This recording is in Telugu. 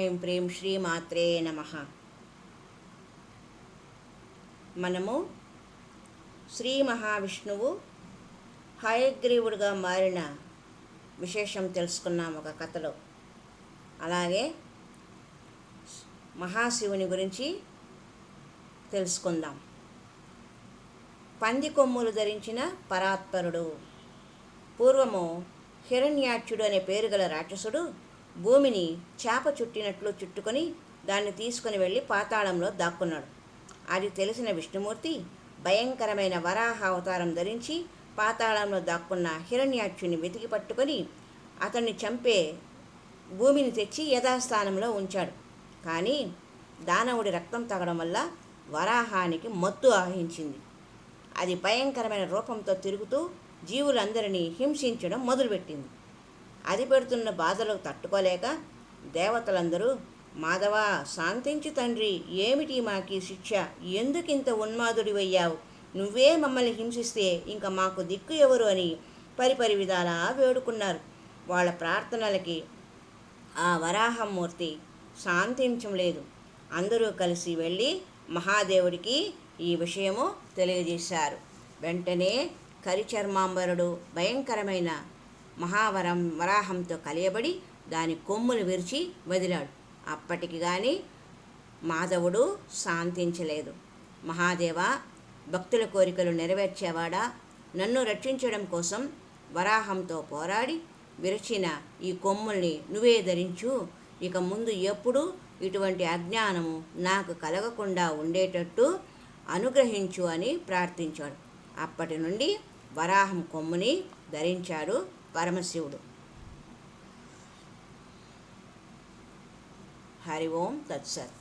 ఓం ప్రేం శ్రీమాత్రే నమః. మనము శ్రీ మహావిష్ణువు హయగ్రీవుడిగా మారిన విశేషం తెలుసుకున్నాం ఒక కథలో. అలాగే మహాశివుని గురించి తెలుసుకుందాం. పంది కొమ్ములు ధరించిన పరాత్పరుడు. పూర్వము హిరణ్యాక్షుడు అనే పేరు గల రాక్షసుడు భూమిని చేప చుట్టినట్లు చుట్టుకొని దాన్ని తీసుకుని వెళ్ళి పాతాళంలో దాక్కున్నాడు. అది తెలిసిన విష్ణుమూర్తి భయంకరమైన వరాహ అవతారం ధరించి పాతాళంలో దాక్కున్న హిరణ్యాక్షుని వెతికి పట్టుకొని అతన్ని చంపే భూమిని తెచ్చి యథాస్థానంలో ఉంచాడు. కానీ దానవుడి రక్తం తాగడం వల్ల వరాహానికి మత్తు ఆవహించింది. అది భయంకరమైన రూపంతో తిరుగుతూ జీవులందరినీ హింసించడం మొదలుపెట్టింది. అది పెడుతున్న బాధలకు తట్టుకోలేక దేవతలందరూ, మాధవ శాంతించు తండ్రి, ఏమిటి మాకి శిక్ష, ఎందుకింత ఉన్మాదుడివయ్యావు, నువ్వే మమ్మల్ని హింసిస్తే ఇంకా మాకు దిక్కు ఎవరు అని పరిపరి విధాలా వేడుకున్నారు. వాళ్ళ ప్రార్థనలకి ఆ వరాహమూర్తి శాంతించలేదు. అందరూ కలిసి వెళ్ళి మహాదేవుడికి ఈ విషయము తెలియజేశారు. వెంటనే కరిచర్మాంబరుడు భయంకరమైన వరాహంతో కలియబడి దాని కొమ్ములు విరిచి వదిలాడు. అప్పటికి కానీ మాధవుడు శాంతించలేదు. మహాదేవ, భక్తుల కోరికలు నెరవేర్చేవాడా, నన్ను రక్షించడం కోసం వరాహంతో పోరాడి విరిచిన ఈ కొమ్ముల్ని నువ్వే ధరించు. ఇక ముందు ఎప్పుడూ ఇటువంటి అజ్ఞానము నాకు కలగకుండా ఉండేటట్టు అనుగ్రహించు అని ప్రార్థించాడు. అప్పటి నుండి వరాహం కొమ్ముని ధరించాడు పరమశివుడు. హరి ఓం తత్సత్.